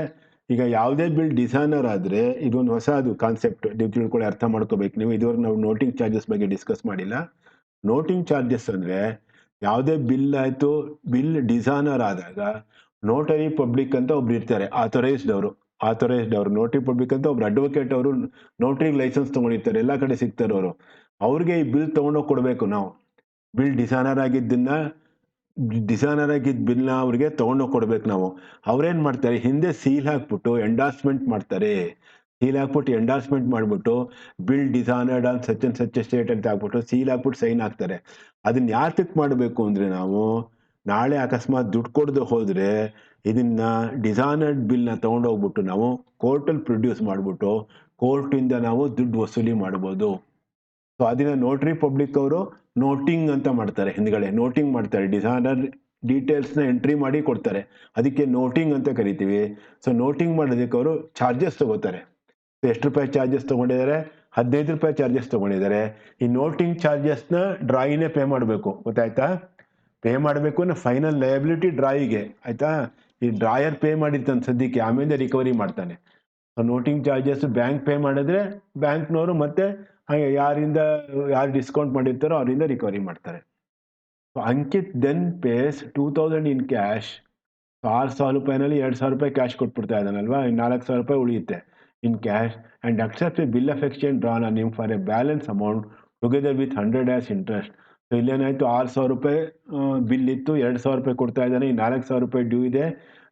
ಈಗ ಯಾವುದೇ ಬಿಲ್ ಡಿಸಾನರ್ ಆದರೆ ಇದೊಂದು ಹೊಸದು ಕಾನ್ಸೆಪ್ಟ್, ನೀವು ತಿಳ್ಕೊಳ್ಳಿ, ಅರ್ಥ ಮಾಡ್ಕೋಬೇಕು ನೀವು. ಇದುವರೆಗೆ ನಾವು ನೋಟಿಂಗ್ ಚಾರ್ಜಸ್ ಬಗ್ಗೆ ಡಿಸ್ಕಸ್ ಮಾಡಿಲ್ಲ. ನೋಟಿಂಗ್ ಚಾರ್ಜಸ್ ಅಂದರೆ ಯಾವುದೇ ಬಿಲ್ ಆಯಿತು, ಬಿಲ್ ಡಿಸಾನರ್ ಆದಾಗ ನೋಟರಿ ಪಬ್ಲಿಕ್ ಅಂತ ಒಬ್ರು ಇರ್ತಾರೆ, ಆಥರೈಸ್ಡ್ ಅವರು ನೋಟರಿ ಪಬ್ಲಿಕ್ ಅಂತ ಒಬ್ರು ಅಡ್ವೊಕೇಟ್ ಅವರು ನೋಟರಿಗೆ ಲೈಸೆನ್ಸ್ ತೊಗೊಂಡಿರ್ತಾರೆ, ಎಲ್ಲ ಕಡೆ ಸಿಗ್ತಾರೆ ಅವರು. ಅವ್ರಿಗೆ ಈ ಬಿಲ್ ತೊಗೊಂಡೋಗಿ ಕೊಡಬೇಕು ನಾವು. ಬಿಲ್ ಡಿಸಾನರ್ ಆಗಿದ್ದ ಬಿಲ್ನ ಅವ್ರಿಗೆ ತೊಗೊಂಡೋಗಿ ಕೊಡ್ಬೇಕು ನಾವು. ಅವ್ರೇನು ಮಾಡ್ತಾರೆ, ಹಿಂದೆ ಸೀಲ್ ಹಾಕ್ಬಿಟ್ಟು ಎಂಡಾರ್ಸ್ಮೆಂಟ್ ಮಾಡ್ತಾರೆ. ಸೀಲ್ ಹಾಕ್ಬಿಟ್ಟು ಎಂಡಾರ್ಸ್ಮೆಂಟ್ ಮಾಡಿಬಿಟ್ಟು bill dishonoured on such and such state ಅಂತ ಹಾಕ್ಬಿಟ್ಟು ಸೀಲ್ ಹಾಕ್ಬಿಟ್ಟು ಸೈನ್ ಹಾಕ್ತಾರೆ. ಅದನ್ನ ಯಾತಕ್ಕೆ ಮಾಡಬೇಕು ಅಂದರೆ, ನಾವು ನಾಳೆ ಅಕಸ್ಮಾತ್ ದುಡ್ಡು ಕೊಡದೆ ಹೋದರೆ ಇದನ್ನ ಡಿಸಾನರ್ಡ್ ಬಿಲ್ನ ತೊಗೊಂಡೋಗ್ಬಿಟ್ಟು ನಾವು ಕೋರ್ಟಲ್ಲಿ ಪ್ರೊಡ್ಯೂಸ್ ಮಾಡಿಬಿಟ್ಟು ಕೋರ್ಟಿಂದ ನಾವು ದುಡ್ಡು ವಸೂಲಿ ಮಾಡ್ಬೋದು. ಸೊ ಅದನ್ನ ನೋಟ್ರಿ ಪಬ್ಲಿಕ್ ಅವರು ನೋಟಿಂಗ್ ಅಂತ ಮಾಡ್ತಾರೆ, ಹಿಂದ್ಗಡೆ ನೋಟಿಂಗ್ ಮಾಡ್ತಾರೆ, ಡಿಸಾನರ್ ಡೀಟೇಲ್ಸ್ನ ಎಂಟ್ರಿ ಮಾಡಿ ಕೊಡ್ತಾರೆ, ಅದಕ್ಕೆ ನೋಟಿಂಗ್ ಅಂತ ಕರಿತೀವಿ. ಸೊ ನೋಟಿಂಗ್ ಮಾಡೋದಕ್ಕೆ ಅವರು ಚಾರ್ಜಸ್ ತಗೋತಾರೆ. ಸೊ ಎಷ್ಟು ರೂಪಾಯಿ ಚಾರ್ಜಸ್ ತೊಗೊಂಡಿದ್ದಾರೆ? 15 ರೂಪಾಯಿ ಚಾರ್ಜಸ್ ತೊಗೊಂಡಿದ್ದಾರೆ. ಈ ನೋಟಿಂಗ್ ಚಾರ್ಜಸ್ನ ಡ್ರಾಯಿನೇ ಪೇ ಮಾಡಬೇಕು, ಗೊತ್ತಾಯ್ತಾ? ಪೇ ಮಾಡಬೇಕು ಅಂದ್ರೆ ಫೈನಲ್ ಲಯಬಿಲಿಟಿ ಡ್ರಾಯಿಗೆ, ಆಯ್ತಾ? ಈ ಡ್ರಾಯರ್ ಪೇ ಮಾಡಿರ್ತಾನೆ ಸದ್ಯಕ್ಕೆ, ಆಮೇಲೆ ರಿಕವರಿ ಮಾಡ್ತಾನೆ. ನೋಟಿಂಗ್ ಚಾರ್ಜಸ್ ಬ್ಯಾಂಕ್ ಪೇ ಮಾಡಿದ್ರೆ ಬ್ಯಾಂಕ್ನವರು ಮತ್ತೆ ಯಾರು ಡಿಸ್ಕೌಂಟ್ ಮಾಡಿರ್ತಾರೋ ಅವರಿಂದ ರಿಕವರಿ ಮಾಡ್ತಾರೆ. Ankit then pays 2,000 in cash. 6,000 ರೂಪಾಯಿನಲ್ಲಿ 2,000 ರೂಪಾಯಿ ಕ್ಯಾಶ್ ಕೊಟ್ಬಿಡ್ತಾ ಇದ್ದಾನಲ್ವಾ, 4,000 ರೂಪಾಯಿ ಉಳಿಯುತ್ತೆ in cash. And accept a bill of exchange drawn on him for a balance amount together with 100 as interest. So ಇಲ್ಲೇನಾಯಿತು, 6,000 ರೂಪಾಯಿ ಬಿಲ್ ಇತ್ತು, 2,000 ರೂಪಾಯಿ ಕೊಡ್ತಾ ಇದ್ದಾನೆ, ಈ 4,000 ರೂಪಾಯಿ ಡ್ಯೂ ಇದೆ,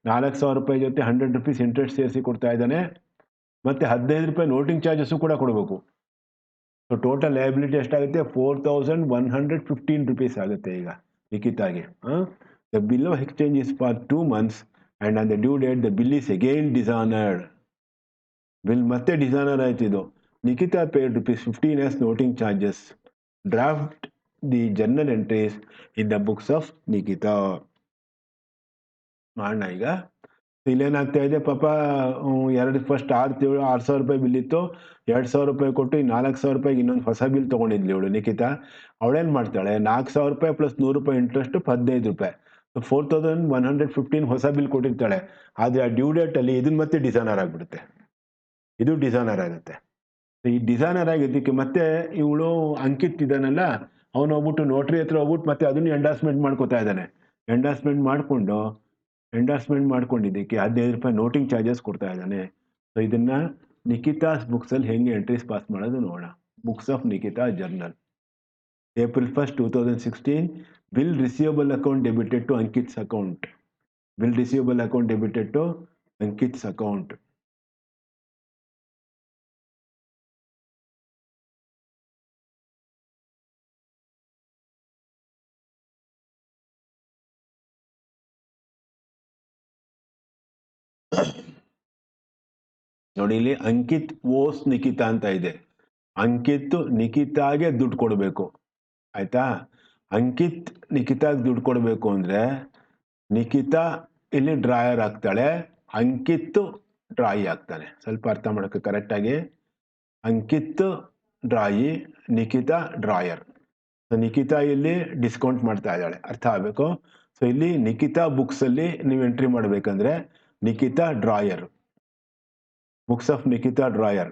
4,000 ರೂಪಾಯಿ ಜೊತೆ 100 rupees ಇಂಟ್ರೆಸ್ಟ್ ಸೇರಿಸಿ ಕೊಡ್ತಾ ಇದ್ದಾನೆ, ಮತ್ತು 15 ರೂಪಾಯಿ ನೋಟಿಂಗ್ ಚಾರ್ಜಸ್ಸು ಕೂಡ ಕೊಡಬೇಕು. ಸೊ ಟೋಟಲ್ ಲಯಬಿಲಿಟಿ ಎಷ್ಟಾಗುತ್ತೆ? 4,115 rupees ಆಗುತ್ತೆ ಈಗ ನಿಖಿತಾಗೆ. The bill of exchange is for 2 months and on the due date the bill is again dishonoured. Bill ಮತ್ತೆ ಡಿಸಾನರ್ ಆಯ್ತು ಇದು. Nikita paid ₹15 as noting charges. Draft the journal entries in the books of Nikita. ಮಾಡೋಣ ಈಗ. ಇಲ್ಲೇನಾಗ್ತಾ ಇದೆ, ಪಾಪ ಫಸ್ಟ್ 6,000 ರೂಪಾಯಿ ಬಿಲ್ ಇತ್ತು, 2,000 ರೂಪಾಯಿ ಕೊಟ್ಟು ಈ 4,000 ರೂಪಾಯಿಗೆ ಇನ್ನೊಂದು ಹೊಸ ಬಿಲ್ ತೊಗೊಂಡಿದ್ಲಿ ಇವಳು ನಿಖಿತಾ. ಅವಳೇನು ಮಾಡ್ತಾಳೆ, 4,000 ರೂಪಾಯಿ ಪ್ಲಸ್ 100 ರೂಪಾಯಿ ಇಂಟ್ರೆಸ್ಟ್ 15 ರೂಪಾಯಿ, 4,115 ಹೊಸ ಬಿಲ್ ಕೊಟ್ಟಿರ್ತಾಳೆ. ಆದರೆ ಆ ಡ್ಯೂ ಡೇಟಲ್ಲಿ ಇದನ್ನ ಮತ್ತೆ ಡಿಸಾನರ್ ಆಗಿಬಿಡುತ್ತೆ, ಇದು ಡಿಸಾನರ್ ಆಗುತ್ತೆ. ಈ ಡಿಸಾನರ್ ಆಗಿದ್ದಕ್ಕೆ ಮತ್ತೆ ಇವಳು ಅಂಕಿತ್ ಇದ್ದಾನಲ್ಲ, ಅವನು ಹೋಗ್ಬಿಟ್ಟು ನೋಟ್ರಿ ಹತ್ರ ಹೋಗ್ಬಿಟ್ಟು ಮತ್ತೆ ಅದನ್ನು ಎಂಡಾರ್ಸ್ಮೆಂಟ್ ಮಾಡ್ಕೋತಾ ಇದ್ದಾನೆ. ಎಂಡಾರ್ಸ್ಮೆಂಟ್ ಮಾಡ್ಕೊಂಡಿದ್ದಕ್ಕೆ 15 ರೂಪಾಯಿ ನೋಟಿಂಗ್ ಚಾರ್ಜಸ್ ಕೊಡ್ತಾ ಇದ್ದಾನೆ. ಸೊ ಇದನ್ನ ನಿಖಿತಾಸ್ ಬುಕ್ಸಲ್ಲಿ ಹೆಂಗೆ ಎಂಟ್ರೀಸ್ ಪಾಸ್ ಮಾಡೋದು ನೋಡೋಣ. Books of Nikhita journal. April 1st, 2016, bill receivable account debited to Ankit's account. Bill receivable account debited to Ankit's account. ನೋಡಿ ಇಲ್ಲಿ ಅಂಕಿತ್ ಓಸ್ ನಿಖಿತಾ ಅಂತ ಇದೆ. ಅಂಕಿತ್ ನಿಖಿತಾಗೆ ದುಡ್ಡು ಕೊಡಬೇಕು, ಆಯ್ತಾ? ಅಂಕಿತ್ ನಿಖಿತಾಗೆ ದುಡ್ಡು ಕೊಡಬೇಕು ಅಂದ್ರೆ ನಿಖಿತಾ ಇಲ್ಲಿ ಡ್ರಾಯರ್ ಆಗ್ತಾಳೆ, ಅಂಕಿತ್ ಡ್ರಾಯಿ ಆಗ್ತಾನೆ. ಸ್ವಲ್ಪ ಅರ್ಥ ಮಾಡೋಕ್ಕೆ ಕರೆಕ್ಟಾಗಿ. ಅಂಕಿತ್ ಡ್ರಾಯಿ, ನಿಖಿತಾ ಡ್ರಾಯರ್. ಸೊ ನಿಖಿತಾ ಇಲ್ಲಿ ಡಿಸ್ಕೌಂಟ್ ಮಾಡ್ತಾ ಇದ್ದಾಳೆ, ಅರ್ಥ ಆಗಬೇಕು. ಸೊ ಇಲ್ಲಿ ನಿಖಿತಾ ಬುಕ್ಸ್ ಅಲ್ಲಿ ನೀವು ಎಂಟ್ರಿ ಮಾಡಬೇಕಂದ್ರೆ Nikhita drawer, books of Nikhita drawer,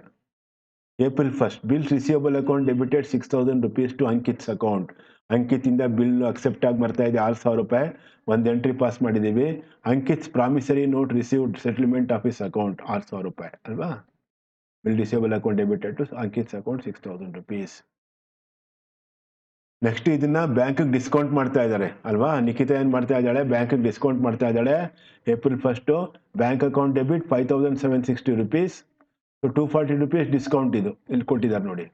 April 1st, bill receivable account debited 6,000 rupees to Ankit's account. Ankit ಇಂದ ಬಿಲ್ ಅಕ್ಸೆಪ್ಟ್ ಆಗಿ ಬರ್ತಾ ಇದೆ 6,000 ರೂಪಾಯಿ, ಒಂದು ಎಂಟ್ರಿ ಪಾಸ್ ಮಾಡಿದ್ದೀವಿ. Ankit's promissory note received settlement of his account 6,000 ರೂಪಾಯಿ ಅಲ್ವಾ. Bill receivable account debited to Ankit's account 6,000 rupees. Next ಇದನ್ನ ಬ್ಯಾಂಕ್ ಡಿಸ್ಕೌಂಟ್ ಮಾಡ್ತಾ ಇದ್ದಾರೆ ಅಲ್ವಾ. ನಿಖಿತಾ ಏನ್ ಮಾಡ್ತಾ ಇದ್ದಾಳೆ, ಬ್ಯಾಂಕ್ ಡಿಸ್ಕೌಂಟ್ ಮಾಡ್ತಾ ಇದ್ದಾಳೆ. April 1st bank account debit 5,760 rupees. So 240 rupees discount ಇದು ಇಲ್ಲಿ ಕೊಟ್ಟಿದ್ದಾರೆ ನೋಡಿ.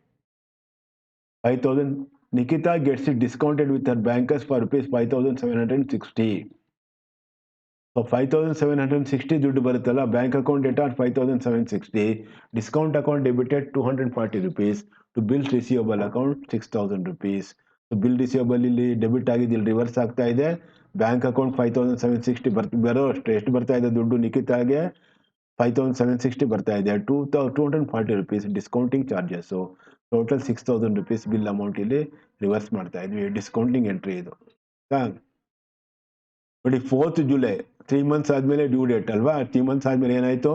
5,000 Nikhita gets it discounted with her bankers for rupees 5,760. So 5,760 ದುಡ್ಡು ಬರುತ್ತಲ್ಲ, bank account data 5,760, discount account debited 240 rupees to bill receivable account 6,000 rupees. So bill receivable ಇಲ್ಲಿ ಡೆಬಿಟ್ ಆಗಿದೆ, ಇಲ್ಲಿ ರಿವರ್ಸ್ ಆಗ್ತಾ ಇದೆ. ಬ್ಯಾಂಕ್ ಅಕೌಂಟ್ 5,760 ಬರೋ ಅಷ್ಟು ಎಷ್ಟು ಬರ್ತಾ ಇದೆ ದುಡ್ಡು ನಿಖಿತಾಗೆ 5,760 ಬರ್ತಾ ಇದೆ. 240 rupees discounting charges, total 6,000 rupees bill amount ಇಲ್ಲಿ ರಿವರ್ಸ್ ಮಾಡ್ತಾ ಇದ್ವಿ. ಡಿಸ್ಕೌಂಟಿಂಗ್ ಎಂಟ್ರಿ ಇದು ನೋಡಿ. 4th July 3 months ಆದಮೇಲೆ ಡ್ಯೂ ಡೇಟ್ ಅಲ್ವಾ. 3 months ಆದಮೇಲೆ ಏನಾಯಿತು,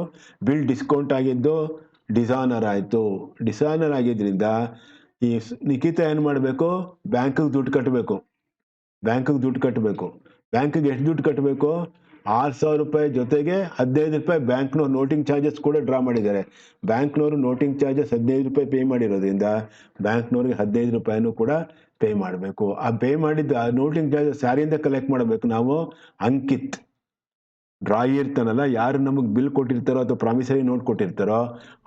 ಬಿಲ್ ಡಿಸ್ಕೌಂಟ್ ಆಗಿದ್ದು ಡಿಸಾನರ್ ಆಯಿತು. ಡಿಸಾನರ್ ಆಗಿದ್ದರಿಂದ ಈ ನಿಖಿತಾ ಏನು ಮಾಡಬೇಕು, ಬ್ಯಾಂಕಿಗೆ ದುಡ್ಡು ಕಟ್ಟಬೇಕು. ಬ್ಯಾಂಕಿಗೆ ಎಷ್ಟು ದುಡ್ಡು ಕಟ್ಟಬೇಕು, 6,000 ರೂಪಾಯಿ ಜೊತೆಗೆ 15 ರೂಪಾಯಿ ಬ್ಯಾಂಕ್ನವ್ರು ನೋಟಿಂಗ್ ಚಾರ್ಜಸ್ ಕೂಡ ಡ್ರಾ ಮಾಡಿದ್ದಾರೆ. ಬ್ಯಾಂಕ್ನವರು ನೋಟಿಂಗ್ ಚಾರ್ಜಸ್ 15 ರೂಪಾಯಿ ಪೇ ಮಾಡಿರೋದ್ರಿಂದ ಬ್ಯಾಂಕ್ನವ್ರಿಗೆ 15 ರೂಪಾಯಿನೂ ಕೂಡ ಪೇ ಮಾಡಬೇಕು. ಆ ಪೇ ಮಾಡಿದ್ದ ನೋಟಿಂಗ್ ಚಾರ್ಜಸ್ ಯಾರಿಂದ ಕಲೆಕ್ಟ್ ಮಾಡಬೇಕು ನಾವು, ಅಂಕಿತ್ ಡ್ರಾಯಿ ಇರ್ತಾನಲ್ಲ, ಯಾರು ನಮಗೆ ಬಿಲ್ ಕೊಟ್ಟಿರ್ತಾರೋ ಅಥವಾ ಪ್ರಾಮಿಸರಿ ನೋಟ್ ಕೊಟ್ಟಿರ್ತಾರೋ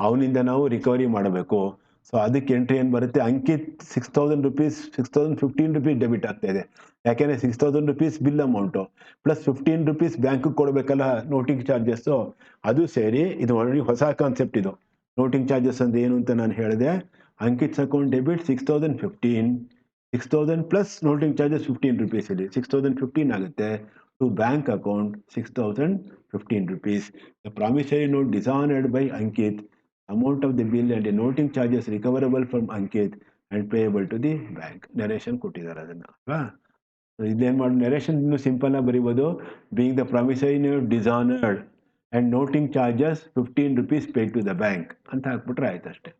ಅವನಿಂದ ನಾವು ರಿಕವರಿ ಮಾಡಬೇಕು. ಸೊ ಅದಕ್ಕೆ ಎಂಟ್ರಿ ಏನು ಬರುತ್ತೆ, ಅಂಕಿತ್ 6,000 rupees 6,015 rupees ಡೆಬಿಟ್ ಆಗ್ತಾ ಇದೆ. ಯಾಕೆಂದರೆ 6,000 rupees bill amount plus 15 rupees ಬ್ಯಾಂಕಿಗೆ ಕೊಡಬೇಕಲ್ಲ ನೋಟಿಂಗ್ ಚಾರ್ಜಸ್ಸು, ಅದು ಸೇರಿ ಇದು ಆಲ್ರೆಡಿ ಹೊಸ ಕಾನ್ಸೆಪ್ಟ್ ಇದು. ನೋಟಿಂಗ್ ಚಾರ್ಜಸ್ ಅಂದ್ರೆ ಏನು ಅಂತ ನಾನು ಹೇಳಿದೆ. Ankit's account debit 6,015, 6,000 plus noting charges 15 rupees, ಇಲ್ಲಿ 6,015 ಆಗುತ್ತೆ. To bank account 6,015 rupees. The promissory note dishonoured by Ankit, amount of the bill and the noting charges recoverable from Ankit and payable to the bank. Narration ಕೊಟ್ಟಿದ್ದಾರೆ ಅದನ್ನು ಅಲ್ವಾ. ಇದೇನು ಮಾಡಿ ನರೇಷನ್ ಇನ್ನು ಸಿಂಪಲ್ ಆಗಿ ಬರೀಬೋದು, being the promissory note dishonoured and noting charges 15 rupees paid to the bank ಅಂತ ಹಾಕ್ಬಿಟ್ರೆ ಆಯ್ತು ಅಷ್ಟೇ.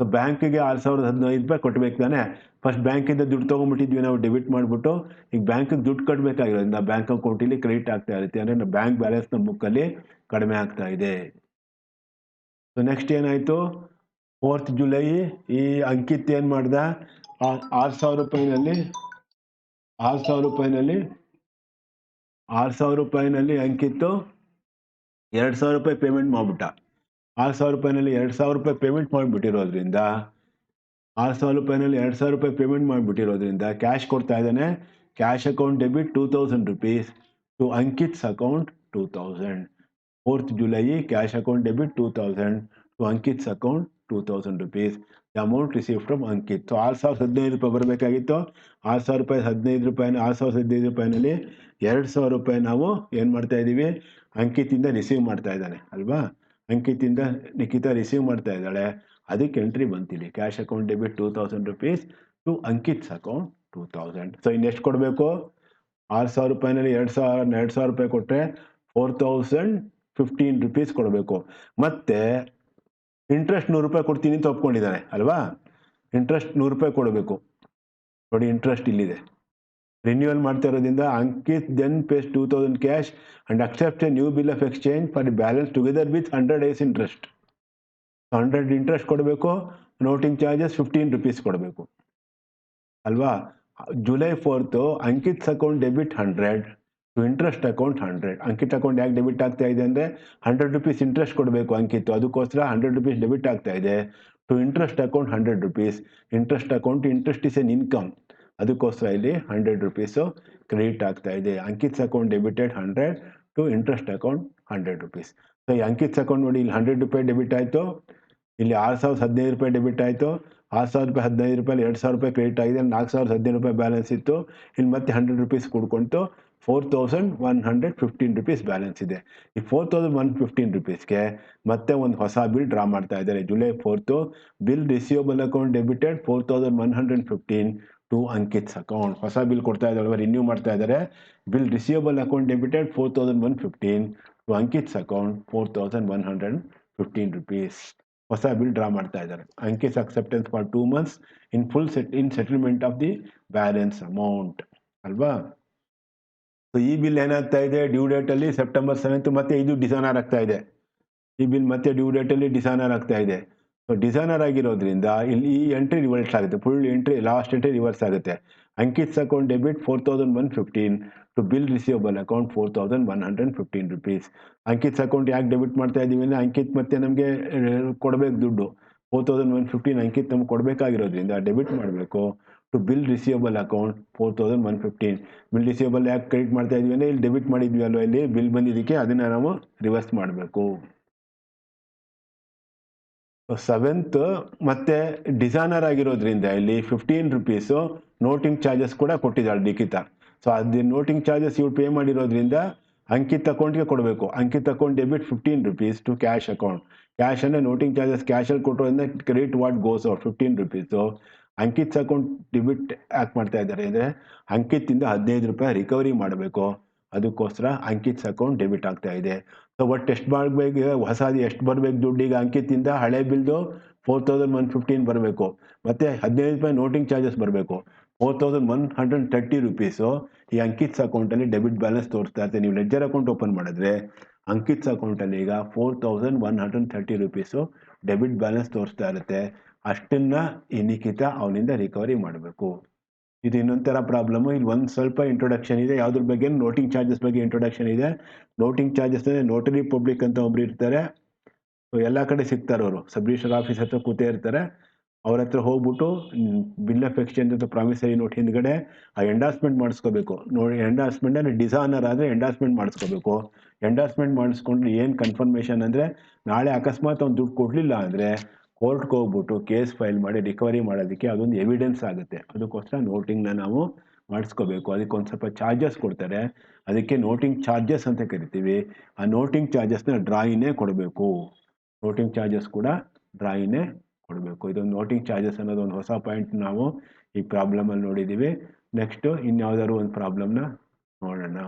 ಸೊ ಬ್ಯಾಂಕಿಗೆ 6,015 ರೂಪಾಯಿ ಕೊಟ್ಟಬೇಕು ತಾನೆ. ಫಸ್ಟ್ ಬ್ಯಾಂಕಿಂದ ದುಡ್ಡು ತೊಗೊಂಡ್ಬಿಟ್ಟಿದ್ವಿ ನಾವು, ಡೆಬಿಟ್ ಮಾಡಿಬಿಟ್ಟು ಈಗ ಬ್ಯಾಂಕಿಗೆ ದುಡ್ಡು ಕಟ್ಟಬೇಕಾಗಿರೋದ್ರಿಂದ ಬ್ಯಾಂಕ್ ಅಕೌಂಟಲ್ಲಿ ಕ್ರೆಡಿಟ್ ಆಗ್ತಾ ಇರುತ್ತೆ, ಅಂದರೆ ಬ್ಯಾಂಕ್ ಬ್ಯಾಲೆನ್ಸ್ ನಮ್ಮ ಬುಕ್ಕಲ್ಲಿ ಕಡಿಮೆ ಆಗ್ತಾ ಇದೆ. ಸೊ ನೆಕ್ಸ್ಟ್ ಏನಾಯಿತು, 4th July ಈ ಅಂಕಿತ್ ಏನು ಮಾಡ್ದ, 6,000 ರೂಪಾಯಿನಲ್ಲಿ ಅಂಕಿತ್ತು 2,000 ರೂಪಾಯಿ ಪೇಮೆಂಟ್ ಮಾಡಿಬಿಟ್ಟ. 6,000 ರೂಪಾಯಿನಲ್ಲಿ 2,000 ರೂಪಾಯಿ ಪೇಮೆಂಟ್ ಮಾಡಿಬಿಟ್ಟಿರೋದ್ರಿಂದ 6,000 ರೂಪಾಯಿನಲ್ಲಿ 2,000 ರೂಪಾಯಿ ಪೇಮೆಂಟ್ ಮಾಡಿಬಿಟ್ಟಿರೋದ್ರಿಂದ ಕ್ಯಾಶ್ ಕೊಡ್ತಾ ಇದ್ದಾನೆ. Cash account debit 2,000 rupees to Ankit's account 2,000. 4th July cash account debit 2,000 to Ankit's account 2,000 rupees. The amount receive from Ankit. So 6,015 ರೂಪಾಯಿ ಬರಬೇಕಾಗಿತ್ತು. 6,000 ರೂಪಾಯಿ 15 ರೂಪಾಯಿನ 6,015 ರೂಪಾಯಿನಲ್ಲಿ 2,000 ರೂಪಾಯಿ ನಾವು ಏನು ಮಾಡ್ತಾ ಇದ್ದೀವಿ, ಅಂಕಿತಿಂದ ರಿಸೀವ್ ಮಾಡ್ತಾ ಇದ್ದಾನೆ ಅಲ್ವಾ. ಅಂಕಿತಿಂದ ನಿಖಿತಾ ರಿಸೀವ್ ಮಾಡ್ತಾ ಇದ್ದಾಳೆ, ಅದಕ್ಕೆ ಎಂಟ್ರಿ ಬಂತಿಲ್ಲಿ. Cash account debit 2,000 rupees to Ankit's account 2,000. So ಇನ್ನೆಷ್ಟು ಕೊಡಬೇಕು, 6,000 ರೂಪಾಯಿನಲ್ಲಿ 2,000 ರೂಪಾಯಿ ಕೊಟ್ಟರೆ 4,015 rupees ಕೊಡಬೇಕು. ಮತ್ತೆ ಇಂಟ್ರೆಸ್ಟ್ 100 ರೂಪಾಯಿ ಕೊಡ್ತೀನಿ ಅಂತ ಒಪ್ಕೊಂಡಿದ್ದಾನೆ ಅಲ್ವಾ. ಇಂಟ್ರೆಸ್ಟ್ 100 ರೂಪಾಯಿ ಕೊಡಬೇಕು ನೋಡಿ, ಇಂಟ್ರೆಸ್ಟ್ ಇಲ್ಲಿದೆ. ರಿನ್ಯೂವಲ್ ಮಾಡ್ತಾ ಇರೋದ್ರಿಂದ Ankit then pays 2,000 cash and accept a new bill of exchange for the balance together with 100 days interest. 100 interest ಕೊಡಬೇಕು, ನೋಟಿಂಗ್ ಚಾರ್ಜಸ್ 15 rupees ಕೊಡಬೇಕು ಅಲ್ವಾ. July 4th Ankit's account debit 100 to interest account 100. Ankit account ಯಾಕೆ ಡೆಬಿಟ್ ಆಗ್ತಾ ಇದೆ ಅಂದರೆ 100 rupees ಇಂಟ್ರೆಸ್ಟ್ ಕೊಡಬೇಕು ಅಂಕಿತ್, ಅದಕ್ಕೋಸ್ಕರ 100 rupees ಡೆಬಿಟ್ ಆಗ್ತಾ ಇದೆ. To interest account 100 rupees. Interest account, interest is an income, ಅದಕ್ಕೋಸ್ಕರ ಇಲ್ಲಿ 100 rupees ಕ್ರೆಡಿಟ್ ಆಗ್ತಾ ಇದೆ. Ankit's account debited 100 to interest account 100 rupees. So ಈ ಅಂಕಿತ್ಸ್ ಅಕೌಂಟ್ ನೋಡಿ, ಇಲ್ಲಿ 100 ರೂಪಾಯಿ ಡೆಬಿಟ್ ಆಯಿತು, ಇಲ್ಲಿ 6,015 ರೂಪಾಯಿ ಡೆಬಿಟ್ ಆಯಿತು. 6,000 ರೂಪಾಯಿ 15 ರೂಪಾಯಿ 2,000 ರೂಪಾಯಿ ಕ್ರೆಡಿಟ್ ಆಗಿದೆ, 4,015 ರೂಪಾಯಿ ಬ್ಯಾಲೆನ್ಸ್ ಇತ್ತು. ಇಲ್ಲಿ ಮತ್ತೆ 100 rupees ಕೊಡ್ಕೊಂತು 4,115 rupees ಬ್ಯಾಲೆನ್ಸ್ ಇದೆ. ಈ 4,115 rupeesಗೆ ಮತ್ತೆ ಒಂದು ಹೊಸ ಬಿಲ್ ಡ್ರಾ ಮಾಡ್ತಾ ಇದ್ದಾರೆ. July 4th bill receivable account debited 4,115 to Ankit's account. ಹೊಸ ಬಿಲ್ ಕೊಡ್ತಾ ಇದ್ದಾರೆ, ರಿನ್ಯೂ ಮಾಡ್ತಾ ಇದ್ದಾರೆ. Bill receivable account debited 4115 to Ankit's account 4115 rupees. ಹೊಸ ಬಿಲ್ ಡ್ರಾ ಮಾಡ್ತಾ ಇದ್ದಾರೆ. Ankit's acceptance for 2 months in full in settlement of the balance amount ಅಲ್ವಾ. ಸೊ ಈ ಬಿಲ್ ಏನಾಗ್ತಾ ಇದೆ, ಡ್ಯೂ ಡೇಟ್ ಅಲ್ಲಿ September 7th, ಮತ್ತೆ ಇದು ಡಿಸಾನರ್ ಆಗ್ತಾ ಇದೆ. ಈ ಬಿಲ್ ಮತ್ತೆ ಡ್ಯೂ ಡೇಟ್ ಅಲ್ಲಿ ಡಿಸಾನರ್ ಆಗ್ತಾ ಇದೆ. ಸೊ ಡಿಸಾನರ್ ಆಗಿರೋದ್ರಿಂದ ಇಲ್ಲಿ ಈ ಎಂಟ್ರಿ ರಿವರ್ಸ್ ಆಗುತ್ತೆ, full entry, last entry reverse ಆಗುತ್ತೆ. Ankit's account debit 4115 to bill receivable account 4115 rupees. Ankit's account ಯಾಕೆ ಡೆಬಿಟ್ ಮಾಡ್ತಾ ಇದ್ದೀವಿ ಅಂದರೆ, ಅಂಕಿತ್ ಮತ್ತೆ ನಮಗೆ ಕೊಡಬೇಕು ದುಡ್ಡು. 4115 ಅಂಕಿತ್ ನಮ್ಗೆ ಕೊಡಬೇಕಾಗಿರೋದ್ರಿಂದ ಡೆಬಿಟ್ ಮಾಡಬೇಕು to bill receivable account 4115. Bill receivable ಯಾಕೆ ಕ್ರೆಡಿಟ್ ಮಾಡ್ತಾ ಇದೀವಿ ಅಂದರೆ, ಇಲ್ಲಿ ಡೆಬಿಟ್ ಮಾಡಿದ್ವಿ ಅಲ್ವಾ, ಇಲ್ಲಿ ಬಿಲ್ ಬಂದಿದ್ದಕ್ಕೆ ಅದನ್ನ ನಾವು ರಿವರ್ಸ್ ಮಾಡಬೇಕು. 7th ಮತ್ತೆ ಡಿಸಾನರ್ ಆಗಿರೋದ್ರಿಂದ ಇಲ್ಲಿ 15 rupees ನೋಟಿಂಗ್ ಚಾರ್ಜಸ್ ಕೂಡ ಕೊಟ್ಟಿದ್ದಾಳೆ ನಿಖಿತಾ. ಸೊ ಅದು ನೋಟಿಂಗ್ ಚಾರ್ಜಸ್ ಇವ್ರು ಪೇ ಮಾಡಿರೋದ್ರಿಂದ ಅಂಕಿತ್ ಅಕೌಂಟ್ಗೆ ಕೊಡಬೇಕು. Ankit account debit 15 rupees to cash account. Cash ಅಂದರೆ ನೋಟಿಂಗ್ ಚಾರ್ಜಸ್ ಕ್ಯಾಶಲ್ಲಿ ಕೊಟ್ಟೋದ್ರಿಂದ credit what goes out 15 rupees. Ankit account debit ಯಾಕೆ ಮಾಡ್ತಾ ಇದ್ದಾರೆ ಅಂದರೆ, ಅಂಕಿತಿಂದ 15 ರೂಪಾಯಿ ರಿಕವರಿ ಮಾಡಬೇಕು, ಅದಕ್ಕೋಸ್ಕರ ಅಂಕಿತ್ಸ್ ಅಕೌಂಟ್ ಡೆಬಿಟ್ ಆಗ್ತಾ ಇದೆ. ಸೊ ಒಟ್ಟು ಎಷ್ಟು ಮಾಡಬೇಕು, ಹೊಸದು ಎಷ್ಟು ಬರಬೇಕು ದುಡ್ಡಿಗೆ ಅಂಕಿತಿಂದ, ಹಳೆ ಬಿಲ್ದು 4115 ಬರಬೇಕು, ಮತ್ತು 15 ರೂಪಾಯಿ ನೋಟಿಂಗ್ ಚಾರ್ಜಸ್ ಬರಬೇಕು. 4130 rupees ಈ ಅಂಕಿತ್ಸ್ ಅಕೌಂಟಲ್ಲಿ ಡೆಬಿಟ್ ಬ್ಯಾಲೆನ್ಸ್ ತೋರಿಸ್ತಾ ಇರುತ್ತೆ. ನೀವು ಲೆಡ್ಜರ್ ಅಕೌಂಟ್ ಓಪನ್ ಮಾಡಿದ್ರೆ ಅಂಕಿತ್ಸ್ ಅಕೌಂಟಲ್ಲಿ ಈಗ 4130 rupees ಡೆಬಿಟ್ ಬ್ಯಾಲೆನ್ಸ್ ತೋರಿಸ್ತಾ ಇರುತ್ತೆ. ಅಷ್ಟನ್ನು ಈ ನಿಖಿತಾ ಅವನಿಂದ ರಿಕವರಿ ಮಾಡಬೇಕು. ಇದು ಇನ್ನೊಂಥರ ಪ್ರಾಬ್ಲಮ್. ಇಲ್ಲಿ ಒಂದು ಸ್ವಲ್ಪ ಇಂಟ್ರೊಡಕ್ಷನ್ ಇದೆ, ಯಾವುದ್ರ ಬಗ್ಗೆ, ನೋಟಿಂಗ್ ಚಾರ್ಜಸ್ ಬಗ್ಗೆ ಇಂಟ್ರೊಡಕ್ಷನ್ ಇದೆ. ನೋಟಿಂಗ್ ಚಾರ್ಜಸ್ ಅಂದರೆ ನೋಟರಿ ಪಬ್ಲಿಕ್ ಅಂತ ಒಬ್ರು ಇರ್ತಾರೆ, ಎಲ್ಲ ಕಡೆ ಸಿಗ್ತಾರೆ ಅವರು, ಸಬ್ ರಿಜಿಸ್ಟರ್ ಆಫೀಸ್ ಹತ್ರ ಕೂತೇ ಇರ್ತಾರೆ. ಅವ್ರ ಹತ್ರ ಹೋಗ್ಬಿಟ್ಟು ಬಿಲ್ ಆಫ್ ಎಕ್ಸ್ಚೇಂಜ್ ಅಂತ ಪ್ರಾಮಿಸರಿ ನೋಟ್ ಹಿಂದ್ಗಡೆ ಆ ಎಂಡಾರ್ಸ್ಮೆಂಟ್ ಮಾಡಿಸ್ಕೋಬೇಕು. ನೋಡಿ, ಎಂಡಾರ್ಸ್ಮೆಂಟ್ ಅಂದರೆ ಡಿಸಾನರ್ ಆದರೆ ಎಂಡಾರ್ಸ್ಮೆಂಟ್ ಮಾಡಿಸ್ಕೋಬೇಕು. ಎಂಡಾರ್ಸ್ಮೆಂಟ್ ಮಾಡಿಸ್ಕೊಂಡ್ರೆ ಏನು ಕನ್ಫರ್ಮೇಷನ್ ಅಂದರೆ, ನಾಳೆ ಅಕಸ್ಮಾತ್ ಅವ್ನು ದುಡ್ಡು ಕೊಡಲಿಲ್ಲ ಅಂದರೆ ಕೋರ್ಟ್ಗೆ ಹೋಗ್ಬಿಟ್ಟು ಕೇಸ್ ಫೈಲ್ ಮಾಡಿ ರಿಕವರಿ ಮಾಡೋದಕ್ಕೆ ಅದೊಂದು ಎವಿಡೆನ್ಸ್ ಆಗುತ್ತೆ. ಅದಕ್ಕೋಸ್ಕರ ನೋಟಿಂಗ್ನ ನಾವು ಮಾಡಿಸ್ಕೋಬೇಕು. ಅದಕ್ಕೆ ಒಂದು ಸ್ವಲ್ಪ ಚಾರ್ಜಸ್ ಕೊಡ್ತಾರೆ, ಅದಕ್ಕೆ ನೋಟಿಂಗ್ ಚಾರ್ಜಸ್ ಅಂತ ಕರಿತೀವಿ. ಆ ನೋಟಿಂಗ್ ಚಾರ್ಜಸ್ನ ಡ್ರಾಯಿನೇ ಕೊಡಬೇಕು. ನೋಟಿಂಗ್ ಚಾರ್ಜಸ್ ಕೂಡ ಡ್ರಾಯಿನೇ ಕೊಡಬೇಕು. ಇದೊಂದು ನೋಟಿಂಗ್ ಚಾರ್ಜಸ್ ಅನ್ನೋದು ಒಂದು ಹೊಸ ಪಾಯಿಂಟ್ ನಾವು ಈ ಪ್ರಾಬ್ಲಮಲ್ಲಿ ನೋಡಿದ್ದೀವಿ. ನೆಕ್ಸ್ಟು ಇನ್ಯಾವುದಾದ್ರು ಒಂದು ಪ್ರಾಬ್ಲಮ್ನ ನೋಡೋಣ.